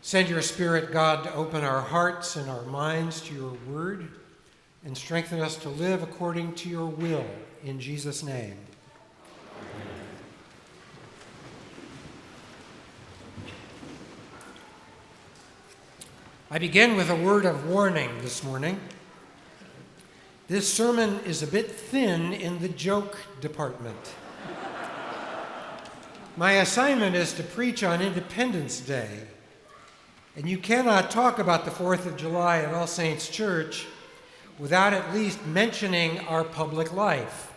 Send your Spirit, God, to open our hearts and our minds to your word and strengthen us to live according to your will. In Jesus' name. Amen. I begin with a word of warning this morning. This sermon is a bit thin in the joke department. My assignment is to preach on Independence Day, and you cannot talk about the 4th of July at All Saints Church without at least mentioning our public life.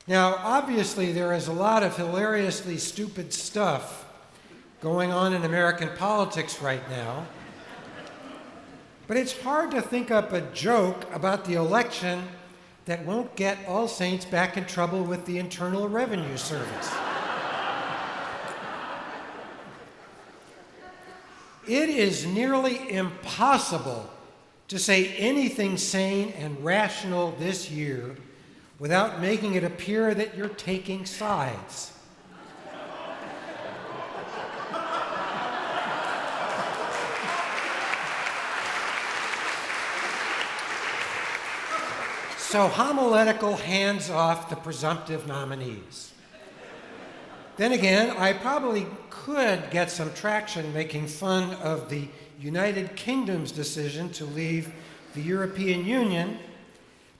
Now, obviously, there is a lot of hilariously stupid stuff going on in American politics right now, but it's hard to think up a joke about the election that won't get All Saints back in trouble with the Internal Revenue Service. It is nearly impossible to say anything sane and rational this year without making it appear that you're taking sides. So homiletical hands off the presumptive nominees. Then again, I probably could get some traction making fun of the United Kingdom's decision to leave the European Union,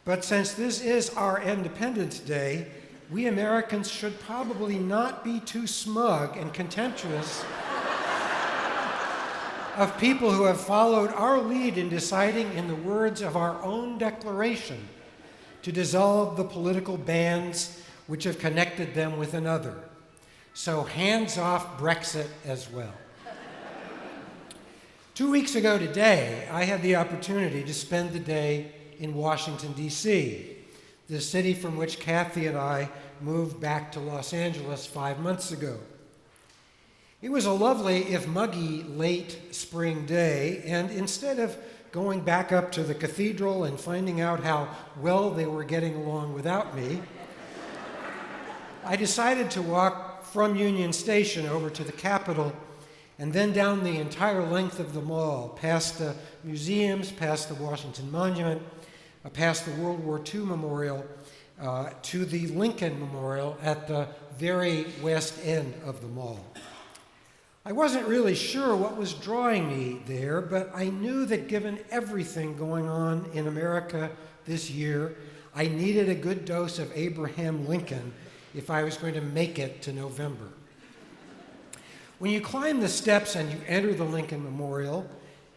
but since this is our Independence Day, we Americans should probably not be too smug and contemptuous of people who have followed our lead in deciding, in the words of our own declaration, to dissolve the political bands which have connected them with another. So hands off Brexit as well. 2 weeks ago today, I had the opportunity to spend the day in Washington, D.C., the city from which Kathy and I moved back to Los Angeles 5 months ago. It was a lovely, if muggy, late spring day, and instead of going back up to the cathedral and finding out how well they were getting along without me, I decided to walk from Union Station over to the Capitol and then down the entire length of the mall, past the museums, past the Washington Monument, past the World War II Memorial, to the Lincoln Memorial at the very west end of the mall. I wasn't really sure what was drawing me there, but I knew that given everything going on in America this year, I needed a good dose of Abraham Lincoln if I was going to make it to November. When you climb the steps and you enter the Lincoln Memorial,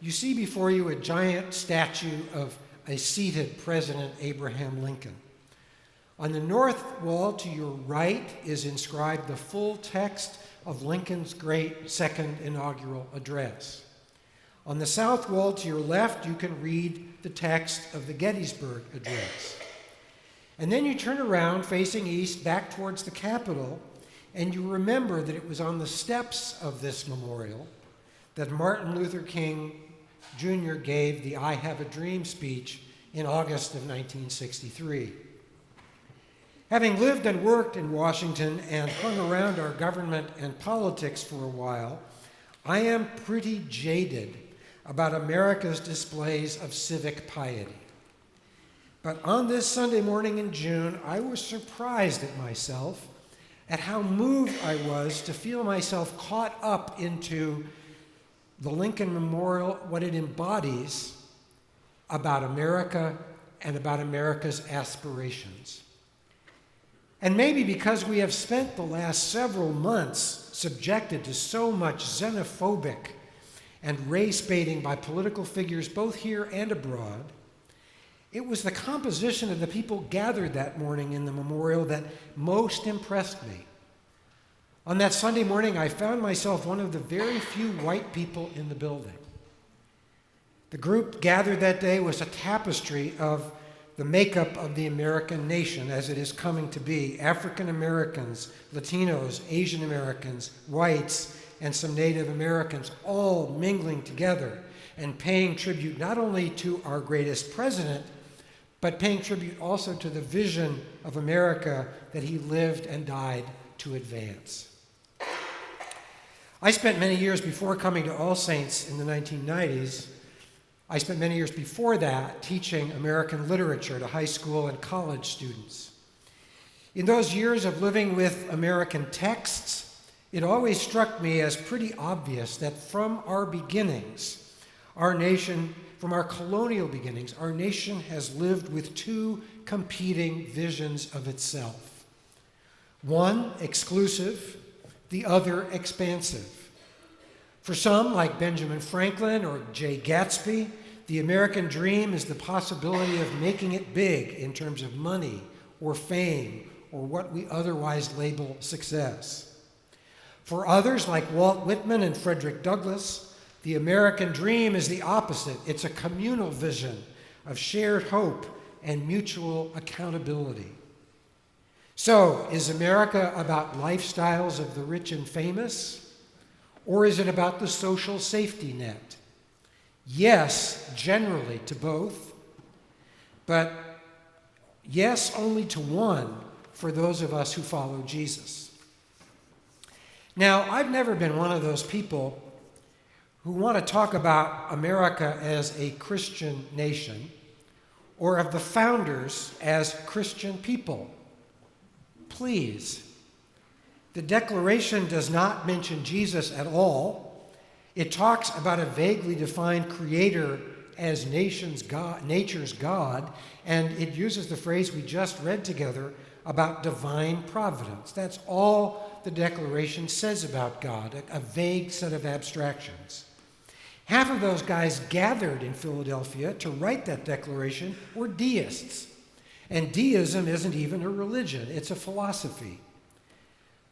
you see before you a giant statue of a seated President Abraham Lincoln. On the north wall to your right is inscribed the full text of Lincoln's great second inaugural address. On the south wall to your left, you can read the text of the Gettysburg Address. And then you turn around facing east back towards the Capitol, and you remember that it was on the steps of this memorial that Martin Luther King Jr. gave the I Have a Dream speech in August of 1963. Having lived and worked in Washington and hung around our government and politics for a while, I am pretty jaded about America's displays of civic piety. But on this Sunday morning in June, I was surprised at myself at how moved I was to feel myself caught up into the Lincoln Memorial, what it embodies about America and about America's aspirations. And maybe because we have spent the last several months subjected to so much xenophobic and race baiting by political figures both here and abroad, it was the composition of the people gathered that morning in the memorial that most impressed me. On that Sunday morning, I found myself one of the very few white people in the building. The group gathered that day was a tapestry of the makeup of the American nation as it is coming to be: African Americans, Latinos, Asian Americans, whites, and some Native Americans, all mingling together and paying tribute not only to our greatest president, but paying tribute also to the vision of America that he lived and died to advance. I spent many years before coming to All Saints in the 1990s. I spent many years before that teaching American literature to high school and college students. In those years of living with American texts, it always struck me as pretty obvious that from our beginnings, from our colonial beginnings, our nation has lived with two competing visions of itself. One exclusive, the other expansive. For some, like Benjamin Franklin or Jay Gatsby, the American dream is the possibility of making it big in terms of money or fame or what we otherwise label success. For others, like Walt Whitman and Frederick Douglass, the American dream is the opposite. It's a communal vision of shared hope and mutual accountability. So, is America about lifestyles of the rich and famous, or is it about the social safety net? Yes, generally to both, but yes, only to one for those of us who follow Jesus. Now, I've never been one of those people who want to talk about America as a Christian nation or of the founders as Christian people. Please. The Declaration does not mention Jesus at all. It talks about a vaguely defined creator as nature's God, and it uses the phrase we just read together about divine providence. That's all the Declaration says about God, a vague set of abstractions. Half of those guys gathered in Philadelphia to write that declaration were deists. And deism isn't even a religion, it's a philosophy.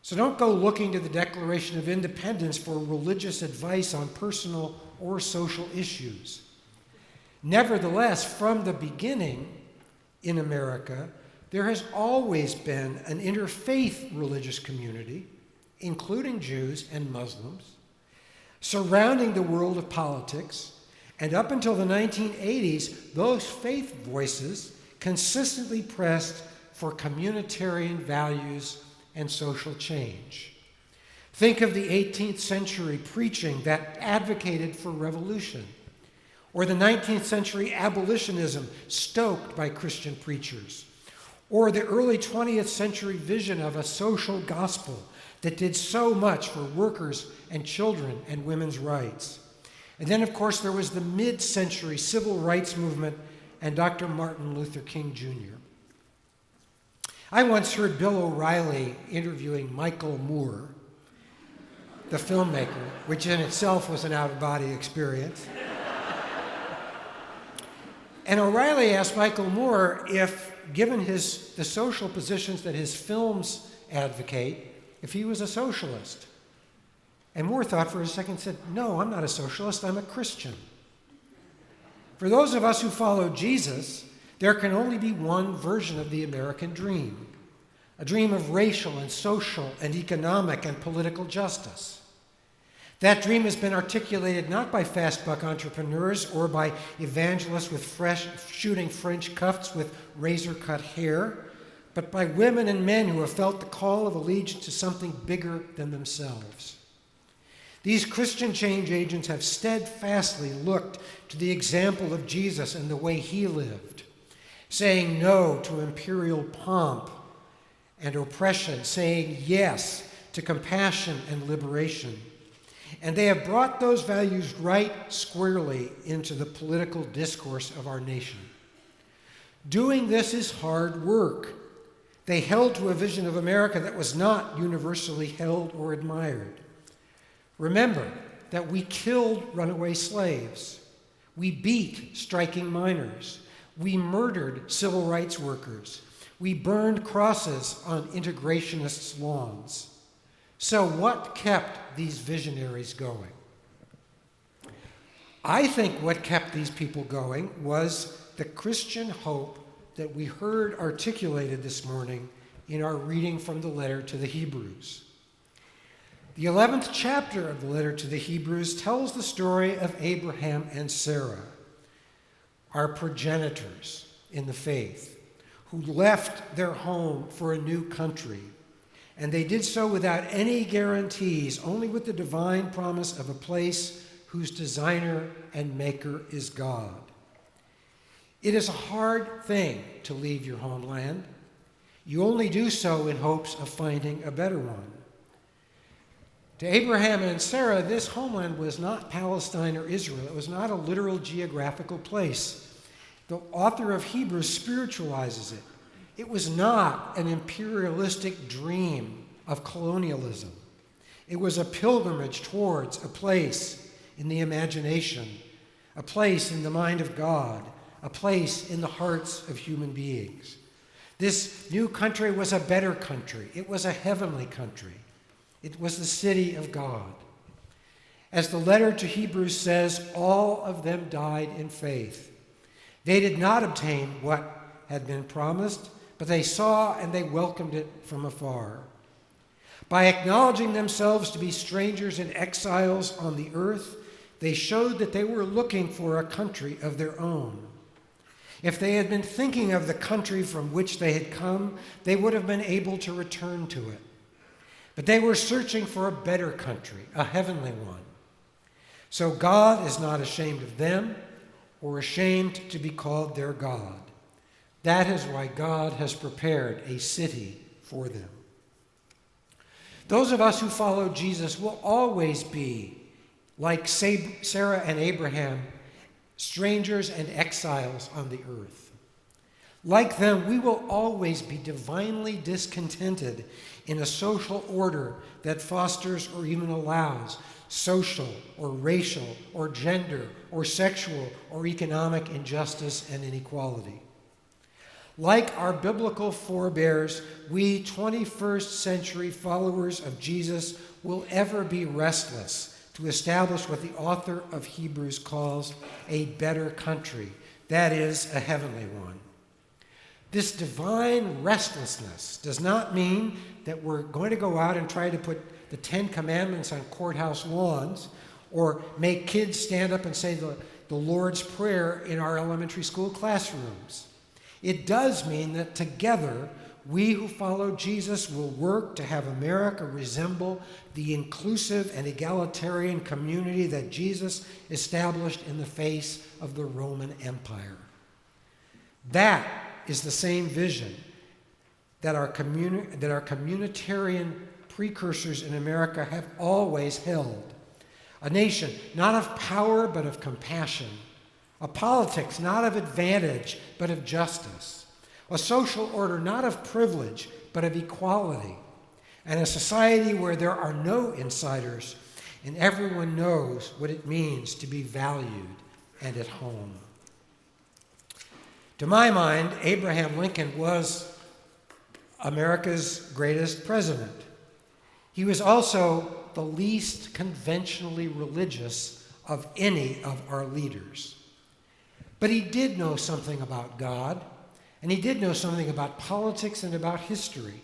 So don't go looking to the Declaration of Independence for religious advice on personal or social issues. Nevertheless, from the beginning in America, there has always been an interfaith religious community, including Jews and Muslims, surrounding the world of politics, and up until the 1980s, those faith voices consistently pressed for communitarian values and social change. Think of the 18th century preaching that advocated for revolution, or the 19th century abolitionism stoked by Christian preachers, or the early 20th century vision of a social gospel that did so much for workers and children and women's rights. And then, of course, there was the mid-century civil rights movement and Dr. Martin Luther King Jr. I once heard Bill O'Reilly interviewing Michael Moore, the filmmaker, which in itself was an out-of-body experience. And O'Reilly asked Michael Moore if, given the social positions that his films advocate, if he was a socialist. And Moore thought for a second and said, "No, I'm not a socialist, I'm a Christian." For those of us who follow Jesus, there can only be one version of the American dream, a dream of racial and social and economic and political justice. That dream has been articulated not by fast-buck entrepreneurs or by evangelists with shooting French cuffs with razor-cut hair, but by women and men who have felt the call of allegiance to something bigger than themselves. These Christian change agents have steadfastly looked to the example of Jesus and the way he lived, saying no to imperial pomp and oppression, saying yes to compassion and liberation. And they have brought those values right squarely into the political discourse of our nation. Doing this is hard work. They held to a vision of America that was not universally held or admired. Remember that we killed runaway slaves. We beat striking miners. We murdered civil rights workers. We burned crosses on integrationists' lawns. So what kept these visionaries going? I think what kept these people going was the Christian hope that we heard articulated this morning in our reading from the letter to the Hebrews. The 11th chapter of the letter to the Hebrews tells the story of Abraham and Sarah, our progenitors in the faith, who left their home for a new country And they did so without any guarantees, only with the divine promise of a place whose designer and maker is God. It is a hard thing to leave your homeland. You only do so in hopes of finding a better one. To Abraham and Sarah, this homeland was not Palestine or Israel. It was not a literal geographical place. The author of Hebrews spiritualizes it. It was not an imperialistic dream of colonialism. It was a pilgrimage towards a place in the imagination, a place in the mind of God, a place in the hearts of human beings. This new country was a better country. It was a heavenly country. It was the city of God. As the letter to Hebrews says, all of them died in faith. They did not obtain what had been promised, but they saw and they welcomed it from afar. By acknowledging themselves to be strangers and exiles on the earth, they showed that they were looking for a country of their own. If they had been thinking of the country from which they had come, they would have been able to return to it. But they were searching for a better country, a heavenly one. So God is not ashamed of them or ashamed to be called their God. That is why God has prepared a city for them. Those of us who follow Jesus will always be, like Sarah and Abraham, strangers and exiles on the earth. Like them, we will always be divinely discontented in a social order that fosters or even allows social or racial or gender or sexual or economic injustice and inequality. Like our biblical forebears, we 21st century followers of Jesus will ever be restless to establish what the author of Hebrews calls a better country, that is, a heavenly one. This divine restlessness does not mean that we're going to go out and try to put the 10 Commandments on courthouse lawns or make kids stand up and say the Lord's Prayer in our elementary school classrooms. It does mean that together, we who follow Jesus will work to have America resemble the inclusive and egalitarian community that Jesus established in the face of the Roman Empire. That is the same vision that our communitarian precursors in America have always held. A nation not of power but of compassion. A politics not of advantage but of justice. A social order not of privilege but of equality. And a society where there are no insiders and everyone knows what it means to be valued and at home. To my mind, Abraham Lincoln was America's greatest president. He was also the least conventionally religious of any of our leaders. But he did know something about God, and he did know something about politics and about history.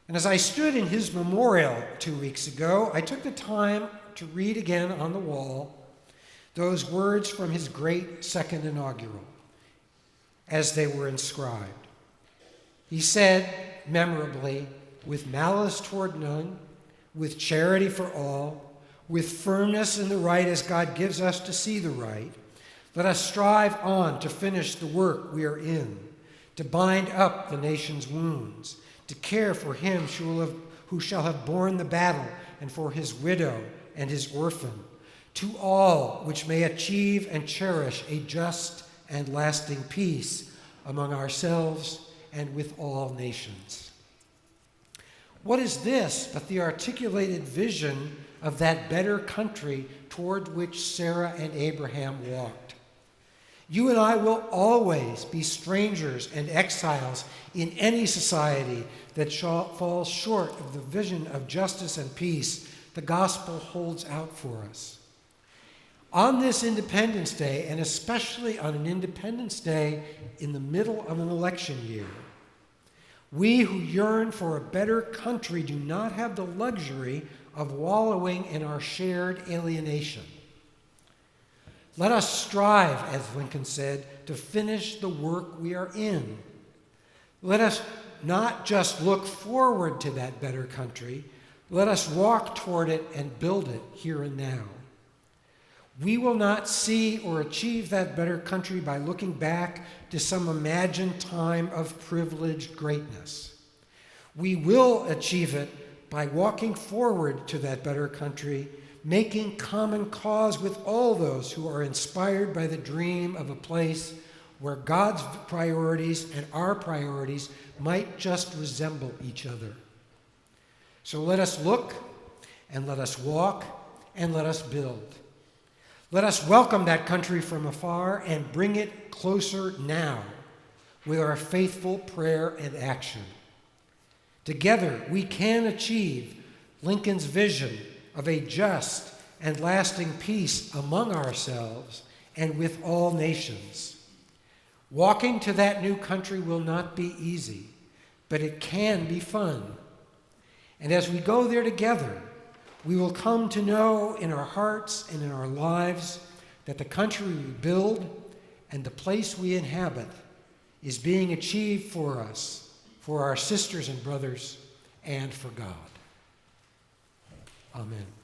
And as I stood in his memorial 2 weeks ago, I took the time to read again on the wall those words from his great second inaugural, as they were inscribed. He said, memorably, with malice toward none, with charity for all, with firmness in the right as God gives us to see the right, let us strive on to finish the work we are in, to bind up the nation's wounds, to care for him who shall have borne the battle, and for his widow and his orphan, to all which may achieve and cherish a just and lasting peace among ourselves and with all nations. What is this but the articulated vision of that better country toward which Sarah and Abraham walked? You and I will always be strangers and exiles in any society that falls short of the vision of justice and peace the gospel holds out for us. On this Independence Day, and especially on an Independence Day in the middle of an election year, we who yearn for a better country do not have the luxury of wallowing in our shared alienation. Let us strive, as Lincoln said, to finish the work we are in. Let us not just look forward to that better country, let us walk toward it and build it here and now. We will not see or achieve that better country by looking back to some imagined time of privileged greatness. We will achieve it by walking forward to that better country, making common cause with all those who are inspired by the dream of a place where God's priorities and our priorities might just resemble each other. So let us look, and let us walk, and let us build. Let us welcome that country from afar and bring it closer now with our faithful prayer and action. Together, we can achieve Lincoln's vision of a just and lasting peace among ourselves and with all nations. Walking to that new country will not be easy, but it can be fun. And as we go there together, we will come to know in our hearts and in our lives that the country we build and the place we inhabit is being achieved for us, for our sisters and brothers, and for God. Amen.